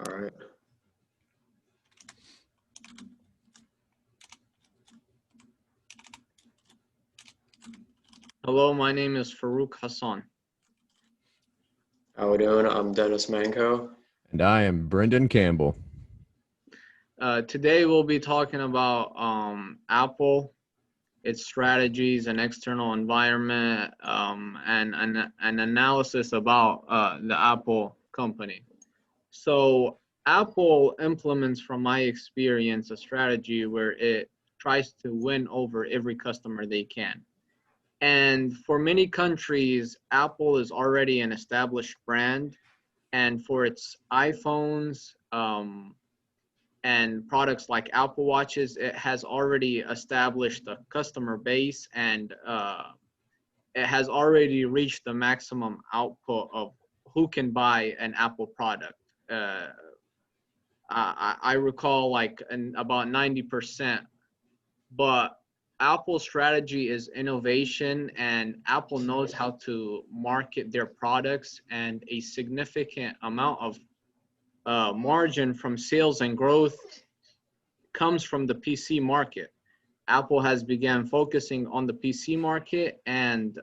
All right. Hello, my name is Farouk Hassan. How we doing? I'm Dennis Manko. And I am Brendon Campbell. Today we'll be talking about Apple, its strategies and external environment, and an analysis about the Apple company. So Apple implements, from my experience, a strategy where it tries to win over every customer they can. And for many countries, Apple is already an established brand. And for its iPhones and products like Apple Watches, it has already established a customer base, and it has already reached the maximum output of who can buy an Apple product. I recall about 90%, but Apple's strategy is innovation, and Apple knows how to market their products, and a significant amount of margin from sales and growth comes from the PC market. Apple has begun focusing on the PC market and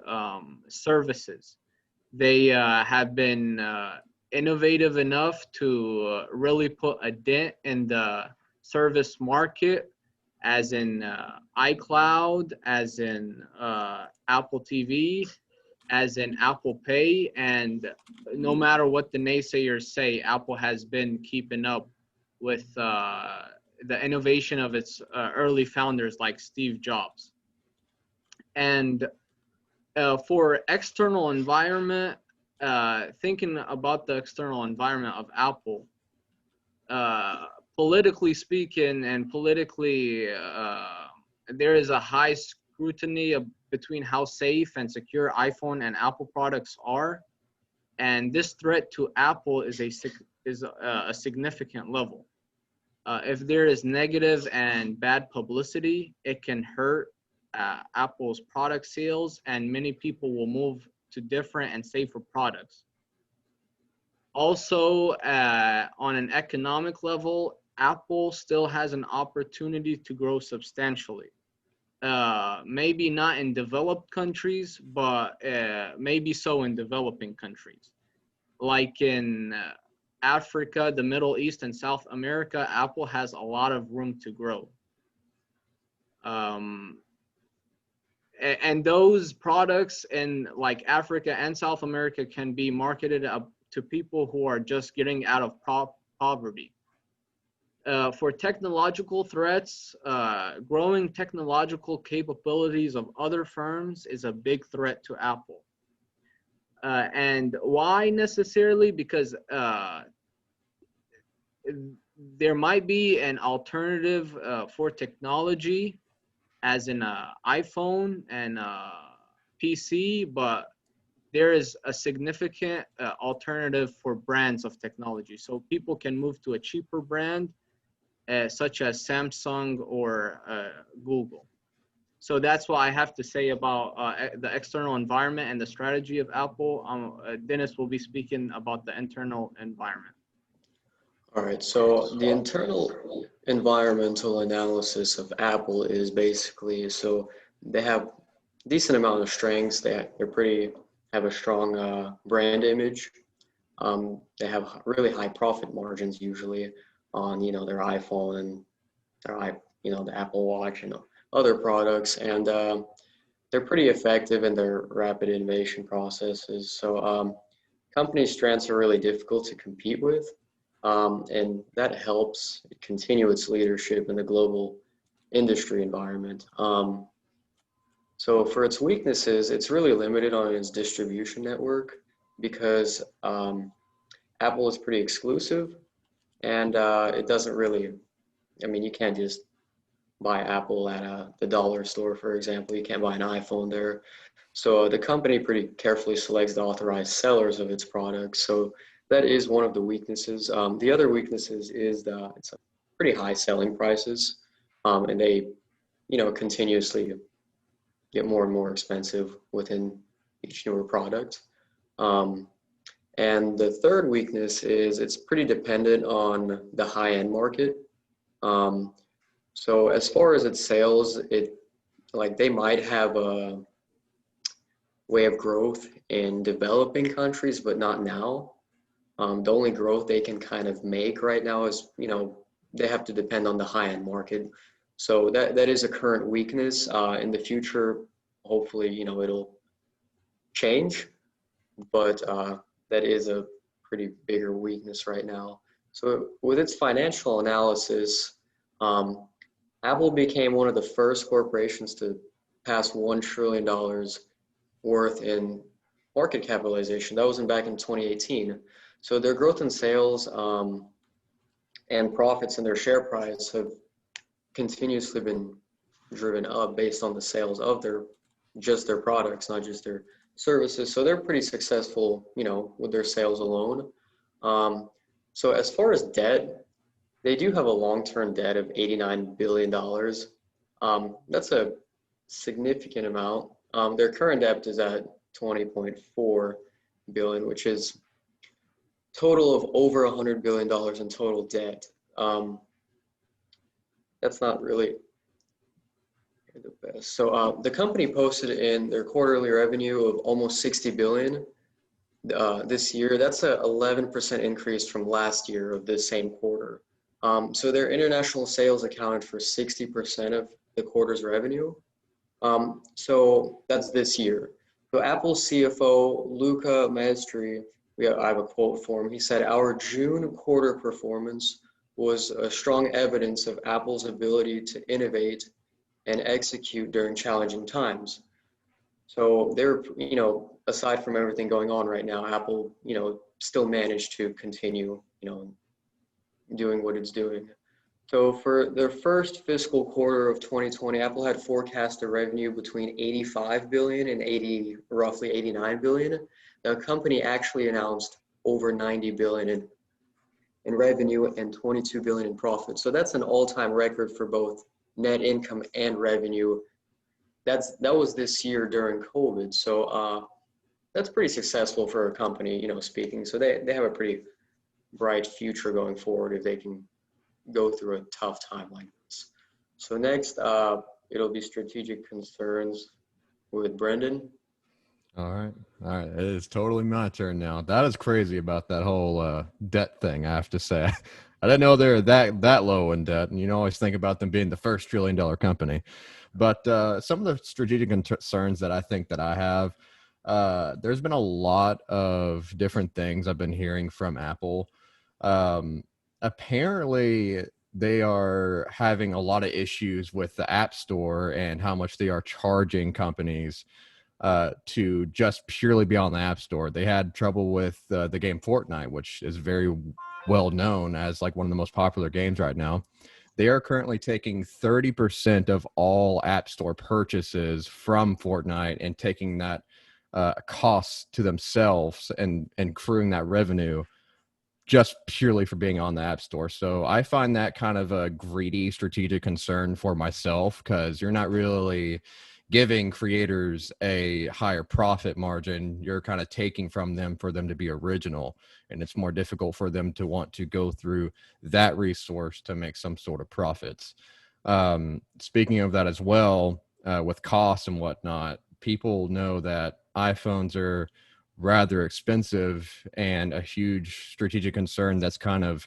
services. They have been innovative enough to really put a dent in the service market, as in iCloud, as in Apple TV, as in Apple Pay. And no matter what the naysayers say, Apple has been keeping up with the innovation of its early founders like Steve Jobs. And for external environment, thinking about the external environment of Apple, politically speaking, and politically, there is a high scrutiny between how safe and secure iPhone and Apple products are, and this threat to Apple is a significant level. If there is negative and bad publicity, it can hurt Apple's product sales, and many people will move to different and safer products. Also, on an economic level, Apple still has an opportunity to grow substantially. Maybe not in developed countries, but maybe so in developing countries. Like in Africa, the Middle East, and South America, Apple has a lot of room to grow. And those products in like Africa and South America can be marketed up to people who are just getting out of poverty. For technological threats, growing technological capabilities of other firms is a big threat to Apple. And why necessarily? Because there might be an alternative for technology, as in iPhone and PC, but there is a significant alternative for brands of technology. So people can move to a cheaper brand, such as Samsung or Google. So that's what I have to say about the external environment and the strategy of Apple. Dennis will be speaking about the internal environment. All right, so the internal environmental analysis of Apple is basically, so they have decent amount of strengths. They have a strong brand image. They have really high profit margins usually on their iPhone and the Apple Watch and other products, and they're pretty effective in their rapid innovation processes. So companies' strengths are really difficult to compete with. And that helps it continue its leadership in the global industry environment. So for its weaknesses, it's really limited on its distribution network, because Apple is pretty exclusive, and it doesn't really, you can't just buy Apple at the dollar store, for example. You can't buy an iPhone there. So the company pretty carefully selects the authorized sellers of its products. So that is one of the weaknesses. The other weaknesses is that it's pretty high selling prices, and they, continuously get more and more expensive within each newer product. And the third weakness is it's pretty dependent on the high-end market. Um, so as far as its sales, they might have a way of growth in developing countries, but not now. The only growth they can kind of make right now is, they have to depend on the high-end market. So that is a current weakness. In the future, hopefully, it'll change, but that is a pretty bigger weakness right now. So with its financial analysis, um, Apple became one of the first corporations to pass $1 trillion worth in market capitalization. That was back in 2018. So their growth in sales and profits and their share price have continuously been driven up based on the sales of their products, not just their services. So they're pretty successful, with their sales alone. So as far as debt, they do have a long-term debt of $89 billion. That's a significant amount. Their current debt is at 20.4 billion, which is total of over $100 billion in total debt. That's not really the best. So the company posted in their quarterly revenue of almost 60 billion this year. That's a 11% increase from last year of this same quarter. So their international sales accounted for 60% of the quarter's revenue. So that's this year. So Apple's CFO, Luca Maestri, I have a quote for him. He said, "Our June quarter performance was a strong evidence of Apple's ability to innovate and execute during challenging times." So they're, aside from everything going on right now, Apple, still managed to continue, doing what it's doing. So for their first fiscal quarter of 2020, Apple had forecasted revenue between 85 billion and roughly 89 billion. The company actually announced over 90 billion in revenue and 22 billion in profit. So that's an all-time record for both net income and revenue. That was this year during COVID. So that's pretty successful for a company, speaking. So they have a pretty bright future going forward if they can go through a tough time like this. So next, it'll be strategic concerns with Brendon. All right. It is totally my turn now. That is crazy about that whole debt thing, I have to say. I didn't know they're that low in debt, and always think about them being the first trillion-dollar company. But some of the strategic concerns that I think that I have, there's been a lot of different things I've been hearing from Apple. Apparently, they are having a lot of issues with the App Store and how much they are charging companies to just purely be on the App Store. They had trouble with the game Fortnite, which is very well known as like one of the most popular games right now. They are currently taking 30% of all App Store purchases from Fortnite and taking that cost to themselves and accruing that revenue just purely for being on the App Store. So I find that kind of a greedy strategic concern for myself, because you're not really giving creators a higher profit margin. You're kind of taking from them for them to be original, and it's more difficult for them to want to go through that resource to make some sort of profits. Speaking of that as well, with costs and whatnot, people know that iPhones are rather expensive, and a huge strategic concern that's kind of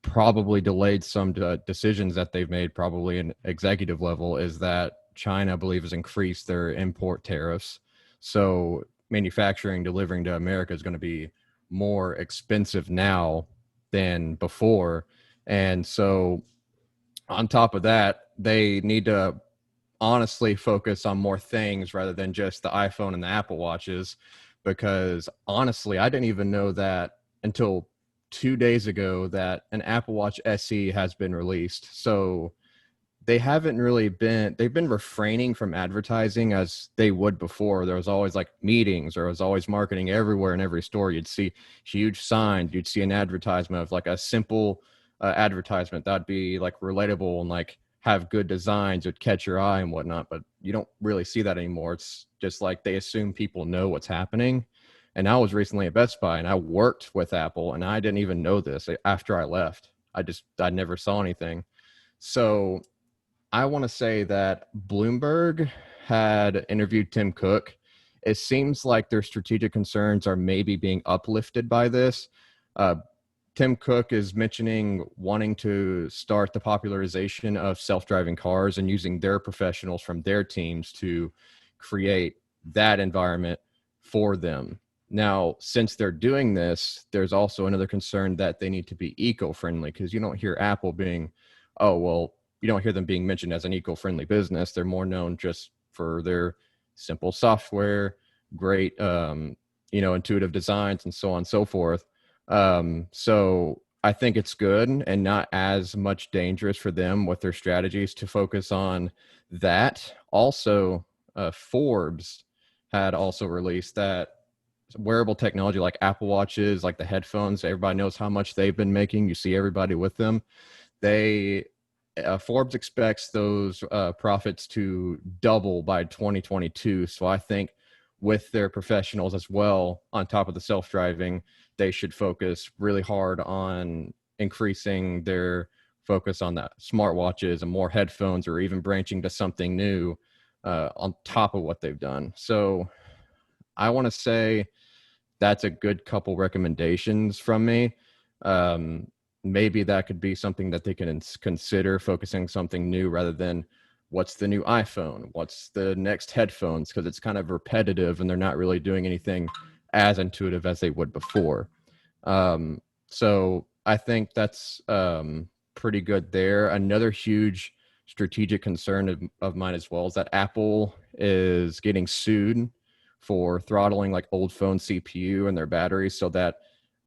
probably delayed some decisions that they've made, probably in executive level, is that China, I believe, has increased their import tariffs. So manufacturing, delivering to America is going to be more expensive now than before. And so on top of that, they need to honestly focus on more things rather than just the iPhone and the Apple Watches. Because honestly, I didn't even know that until 2 days ago that an Apple Watch SE has been released. So they've been refraining from advertising as they would before. There was always like meetings, or there was always marketing everywhere in every store. You'd see huge signs, you'd see an advertisement of like a simple advertisement that'd be like relatable and like have good designs, would catch your eye and whatnot. But you don't really see that anymore. It's just like they assume people know what's happening. And I was recently at Best Buy and I worked with Apple and I didn't even know this after I left. I never saw anything. So I want to say that Bloomberg had interviewed Tim Cook. It seems like their strategic concerns are maybe being uplifted by this. Uh, Tim Cook is mentioning wanting to start the popularization of self-driving cars and using their professionals from their teams to create that environment for them. Now, since they're doing this, there's also another concern that they need to be eco-friendly, because you don't hear Apple being, oh, well, you don't hear them being mentioned as an eco-friendly business. They're more known just for their simple software, great, intuitive designs, and so on and so forth. So I think it's good and not as much dangerous for them with their strategies to focus on that. Also, Forbes had also released that wearable technology like Apple Watches, like the headphones, everybody knows how much they've been making. You see everybody with them. They Forbes expects those profits to double by 2022. So I think with their professionals as well, on top of the self-driving, they should focus really hard on increasing their focus on that smartwatches and more headphones, or even branching to something new on top of what they've done. So I want to say that's a good couple recommendations from me. Maybe that could be something that they can consider, focusing something new rather than what's the new iPhone, what's the next headphones, because it's kind of repetitive and they're not really doing anything as intuitive as they would before. So I think that's pretty good there. Another huge strategic concern of mine as well is that Apple is getting sued for throttling like old phone CPU and their batteries, so that,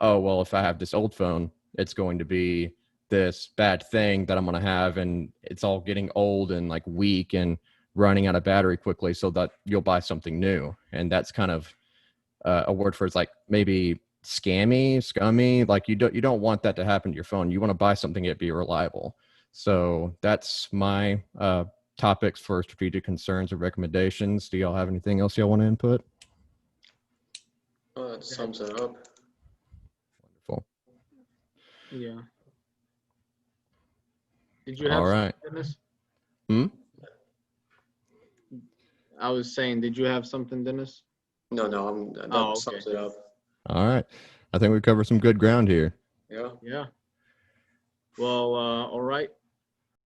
oh, well, if I have this old phone, it's going to be this bad thing that I'm going to have, and it's all getting old and like weak and running out of battery quickly, so that you'll buy something new. And that's kind of a word for, it's like maybe scummy. Like you don't want that to happen to your phone. You want to buy something that be reliable. So that's my topics for strategic concerns or recommendations. Do y'all have anything else y'all want to input? That sums it up. Wonderful. Yeah. Did you have All right. something, Hmm? Dennis? I was saying, did you have something, Dennis? No, that sums it up. All right. I think we covered some good ground here. Yeah. Yeah. Well, all right.